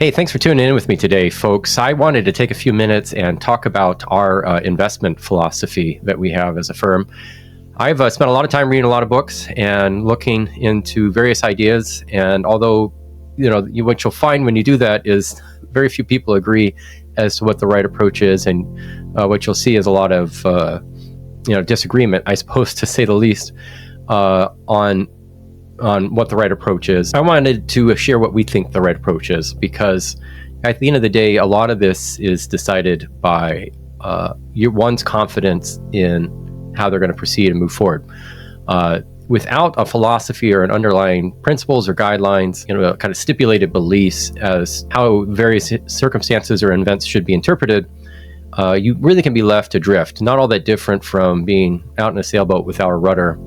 Hey, thanks for tuning in with me today, folks. I wanted to take a few minutes and talk about our investment philosophy that we have as a firm. I've spent a lot of time reading a lot of books and looking into various ideas. And although, what you'll find when you do that is very few people agree as to what the right approach is. And what you'll see is a lot of, disagreement, I suppose, to say the least, on what the right approach is. I wanted to share what we think the right approach is, because at the end of the day, a lot of this is decided by one's confidence in how they're going to proceed and move forward. Without a philosophy or an underlying principles or guidelines, kind of stipulated beliefs as how various circumstances or events should be interpreted, you really can be left adrift. Not all that different from being out in a sailboat without a rudder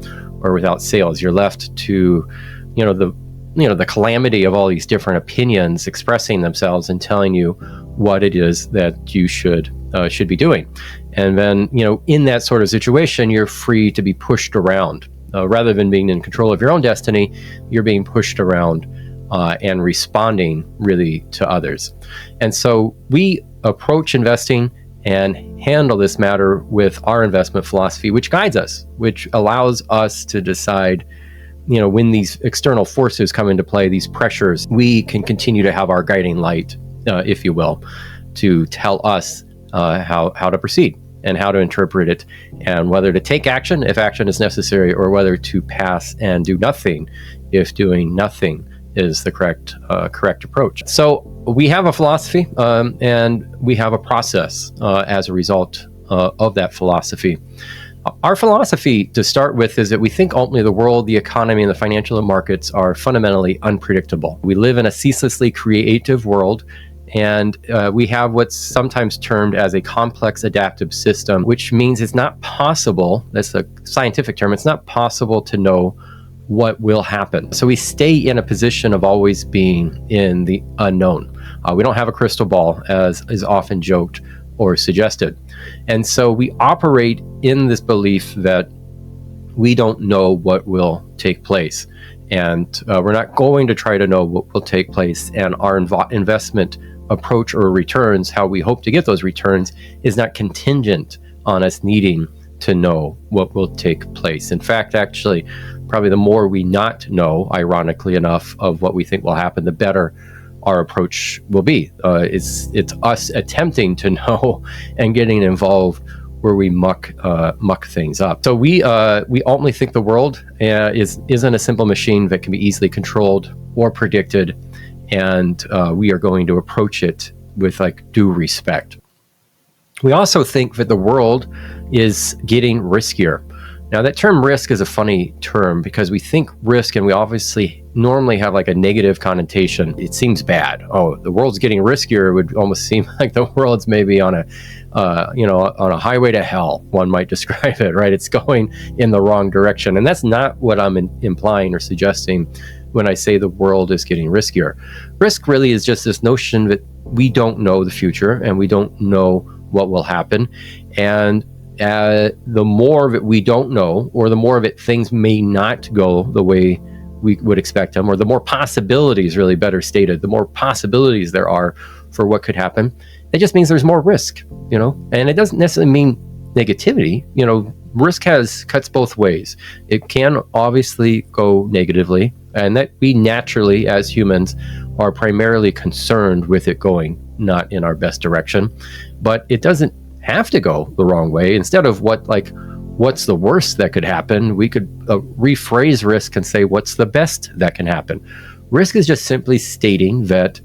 or without sails. You're left to, the calamity of all these different opinions expressing themselves and telling you what it is that you should be doing. And then, in that sort of situation, you're free to be pushed around. Rather than being in control of your own destiny, you're being pushed around and responding really to others. And so we approach investing and handle this matter with our investment philosophy, which guides us, which allows us to decide, when these external forces come into play, these pressures, we can continue to have our guiding light, if you will, to tell us how to proceed and how to interpret it, and whether to take action if action is necessary, or whether to pass and do nothing if doing nothing is the correct approach. So we have a philosophy and we have a process as a result of that philosophy. Our philosophy, to start with, is that we think ultimately the world, the economy, and the financial markets are fundamentally unpredictable. We live in a ceaselessly creative world, and we have what's sometimes termed as a complex adaptive system, which means it's not possible, that's a scientific term, it's not possible to know what will happen. So we stay in a position of always being in the unknown. We don't have a crystal ball, as is often joked or suggested. And so we operate in this belief that we don't know what will take place. And we're not going to try to know what will take place. And our investment approach or returns, how we hope to get those returns, is not contingent on us needing to know what will take place. In fact, actually, probably the more we not know, ironically enough, of what we think will happen, the better our approach will be. It's us attempting to know and getting involved where we muck things up. So we ultimately think the world isn't a simple machine that can be easily controlled or predicted, and we are going to approach it with due respect. We also think that the world is getting riskier. Now, that term risk is a funny term because we think risk and we obviously normally have a negative connotation. It seems bad. Oh, the world's getting riskier. It would almost seem like the world's maybe on a highway to hell, one might describe it, right? It's going in the wrong direction. And that's not what I'm implying or suggesting when I say the world is getting riskier. Risk really is just this notion that we don't know the future and we don't know what will happen. And the more of it we don't know, or the more of it things may not go the way we would expect them, or the more possibilities, really better stated, the more possibilities there are for what could happen, it just means there's more risk, and it doesn't necessarily mean negativity. Risk cuts both ways. It can obviously go negatively, and that we naturally, as humans, are primarily concerned with it going not in our best direction, but it doesn't have to go the wrong way. Instead of what's the worst that could happen, we could rephrase risk and say, what's the best that can happen? Risk is just simply stating that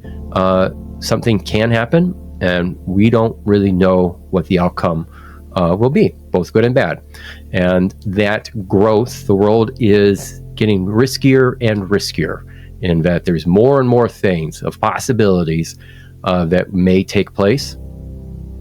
something can happen, and we don't really know what the outcome will be, both good and bad. And that growth, the world is getting riskier and riskier, in that there's more and more things of possibilities that may take place.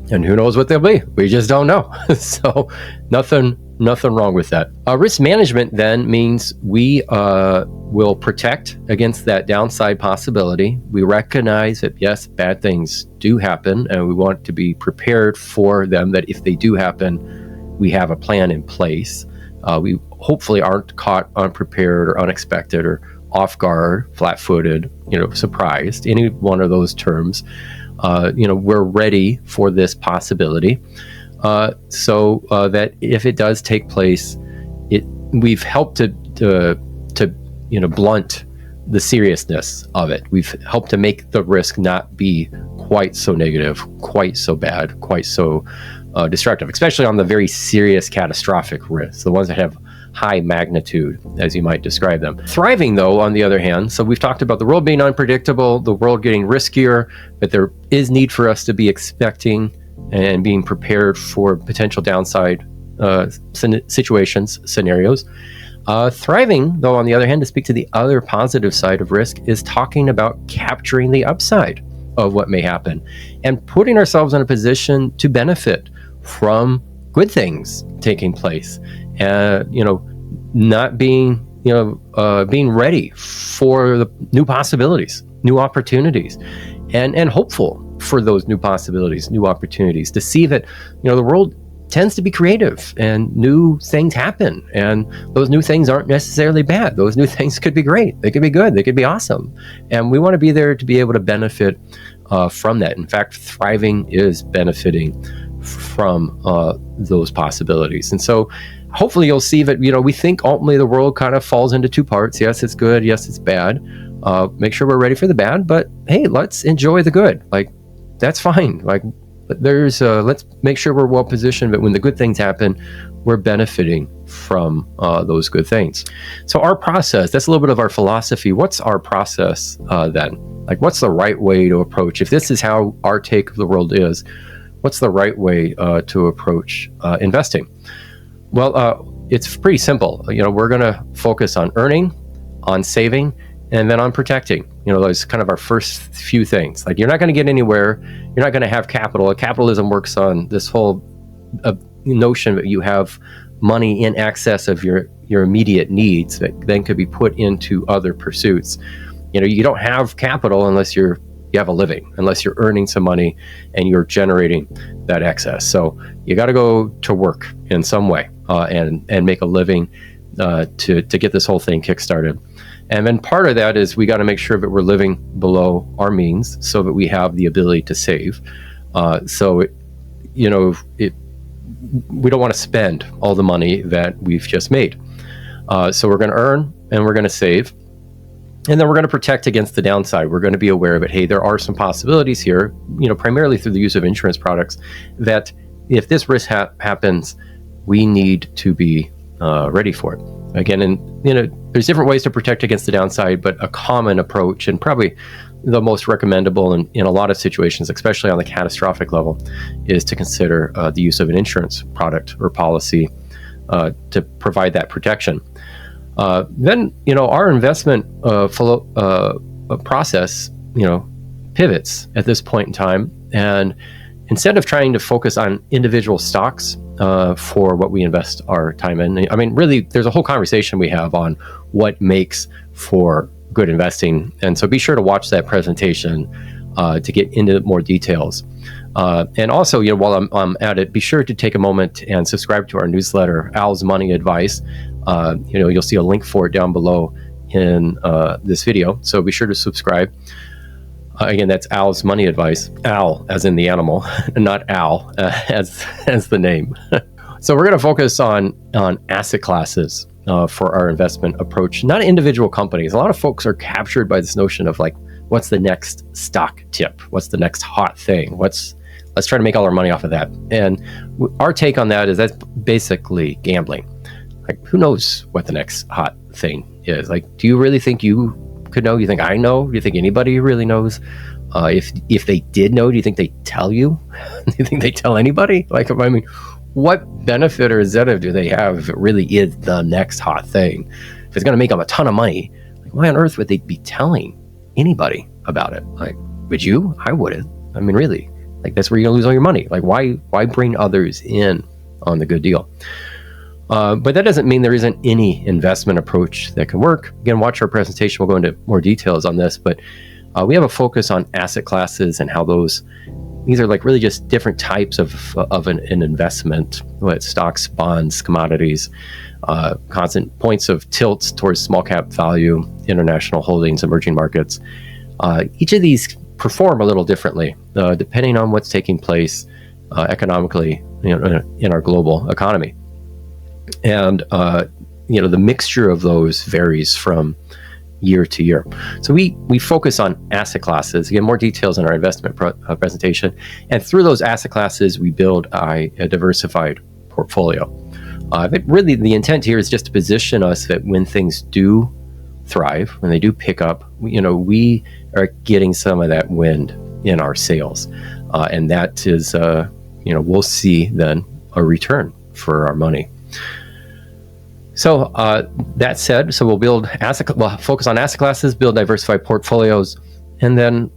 And who knows what they'll be? We just don't know. So nothing wrong with that. Risk management then means we will protect against that downside possibility. We recognize that, yes, bad things do happen, and we want to be prepared for them, that if they do happen, we have a plan in place. We hopefully aren't caught unprepared or unexpected or off guard, flat-footed, surprised, any one of those terms, we're ready for this possibility, so that if it does take place, we've helped to blunt the seriousness of it. We've helped to make the risk not be quite so negative, quite so bad, quite so destructive, especially on the very serious catastrophic risks, the ones that have high magnitude, as you might describe them. Thriving, though, on the other hand, so we've talked about the world being unpredictable, the world getting riskier, but there is need for us to be expecting and being prepared for potential downside situations, scenarios. Thriving, though, on the other hand, to speak to the other positive side of risk, is talking about capturing the upside of what may happen and putting ourselves in a position to benefit from good things taking place, not being being ready for the new possibilities, new opportunities, and hopeful for those new possibilities, new opportunities, to see that the world tends to be creative and new things happen, and those new things aren't necessarily bad. Those new things could be great, they could be good, they could be awesome, and we want to be there to be able to benefit from that. In fact, thriving is benefiting from those possibilities. And so hopefully you'll see that we think ultimately the world kind of falls into two parts. Yes, it's good, yes, it's bad. Make sure we're ready for the bad, but hey, let's enjoy the good. Like, that's fine. Like, there's let's make sure we're well positioned, but when the good things happen, we're benefiting from those good things. So our process, that's a little bit of our philosophy. What's our process then? Like, what's the right way to approach? If this is how our take of the world is, what's the right way to approach investing? Well, it's pretty simple. We're going to focus on earning, on saving, and then on protecting. Those kind of our first few things. Like, you're not going to get anywhere. You're not going to have capital. Capitalism works on this whole notion that you have money in excess of your immediate needs that then could be put into other pursuits. You don't have capital unless you have a living, unless you're earning some money and you're generating that excess. So you got to go to work in some way and make a living to get this whole thing kickstarted. And then part of that is we got to make sure that we're living below our means so that we have the ability to save. We don't want to spend all the money that we've just made. So we're going to earn and we're going to save. And then we're going to protect against the downside. We're going to be aware of it. Hey, there are some possibilities here, primarily through the use of insurance products, that if this risk happens, we need to be ready for it. Again, there's different ways to protect against the downside, but a common approach, and probably the most recommendable in a lot of situations, especially on the catastrophic level, is to consider the use of an insurance product or policy to provide that protection. Then, our investment process, pivots at this point in time. And instead of trying to focus on individual stocks for what we invest our time in, I mean, really, there's a whole conversation we have on what makes for good investing. And so be sure to watch that presentation to get into more details. And also, while I'm at it, be sure to take a moment and subscribe to our newsletter, Als Money Advice. You'll see a link for it down below in this video. So be sure to subscribe. Again, that's Als Money Advice. Al, as in the animal, not Al, as the name. So we're going to focus on asset classes for our investment approach, not individual companies. A lot of folks are captured by this notion of, like, what's the next stock tip? What's the next hot thing? Let's try to make all our money off of that. And our take on that is that's basically gambling. Like, who knows what the next hot thing is? Like, do you really think you could know? Do you think I know? Do you think anybody really knows? If they did know, do you think they tell you? Do you think they tell anybody? Like, I mean, what benefit or incentive do they have if it really is the next hot thing? If it's going to make them a ton of money, like, why on earth would they be telling anybody about it? Like, would you? I wouldn't. I mean, really, like, that's where you're gonna lose all your money. Like, why bring others in on the good deal? But that doesn't mean there isn't any investment approach that can work. Again, watch our presentation. We'll go into more details on this, but we have a focus on asset classes and how these are like really just different types of an investment, whether it's stocks, bonds, commodities, constant points of tilts towards small cap value, international holdings, emerging markets. Each of these perform a little differently depending on what's taking place economically in our global economy. And the mixture of those varies from year to year. So we focus on asset classes. Again, more details in our investment presentation. And through those asset classes, we build a diversified portfolio. But really, the intent here is just to position us that when things do thrive, when they do pick up, we are getting some of that wind in our sails. And that is, we'll see then a return for our money. So that said, so we'll focus on asset classes, build diversified portfolios, and then,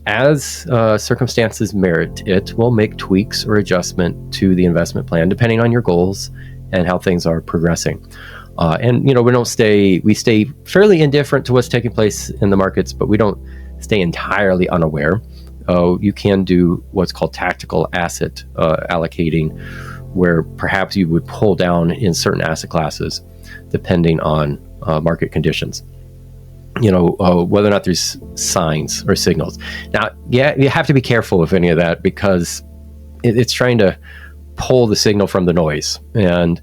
as circumstances merit it, we'll make tweaks or adjustment to the investment plan depending on your goals and how things are progressing. And we stay fairly indifferent to what's taking place in the markets, but we don't stay entirely unaware. You can do what's called tactical asset allocating, where perhaps you would pull down in certain asset classes depending on market conditions. Whether or not there's signs or signals. Now, yeah, you have to be careful with any of that because it's trying to pull the signal from the noise, and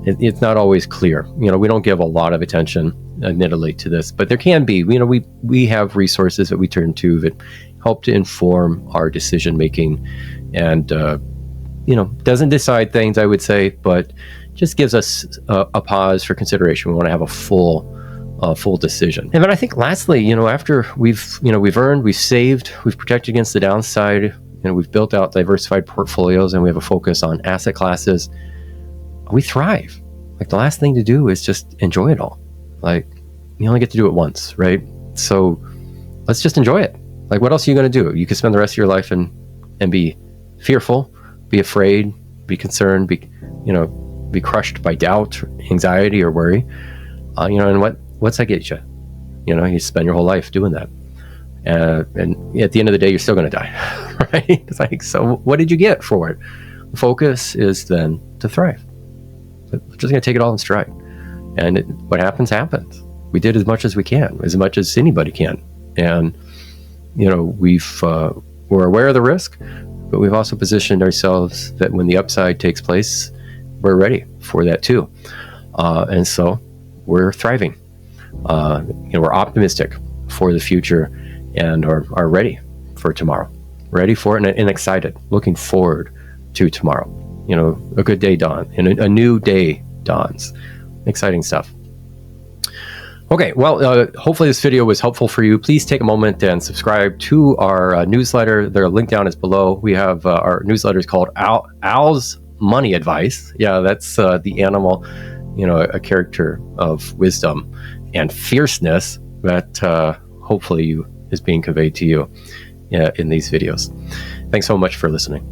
it's not always clear. We don't give a lot of attention, admittedly, to this, but there can be. We have resources that we turn to that help to inform our decision making, and doesn't decide things, I would say, but just gives us a pause for consideration. We want to have a full decision. And then I think lastly, after we've earned, we've saved, we've protected against the downside, we've built out diversified portfolios, and we have a focus on asset classes, we thrive. Like, the last thing to do is just enjoy it all. Like, you only get to do it once, right? So let's just enjoy it. Like, what else are you going to do? You could spend the rest of your life and be fearful, be afraid, be concerned, be crushed by doubt, anxiety, or worry. And what's that get you? You spend your whole life doing that. And at the end of the day, you're still going to die, right? It's like, so what did you get for it? The focus is then to thrive. We're just going to take it all in stride. And what happens, happens. We did as much as we can, as much as anybody can. And, we're aware of the risk, but we've also positioned ourselves that when the upside takes place, we're ready for that too. And so we're thriving. We're optimistic for the future and are ready for tomorrow, ready for it and excited, looking forward to tomorrow. A good day dawns and a new day dawns. Exciting stuff. Okay, well, hopefully this video was helpful for you. Please take a moment and subscribe to our newsletter. Their link down is below. We have our newsletter is called Als Money Advice. Yeah, that's the animal, a character of wisdom and fierceness that hopefully is being conveyed to you in these videos. Thanks so much for listening.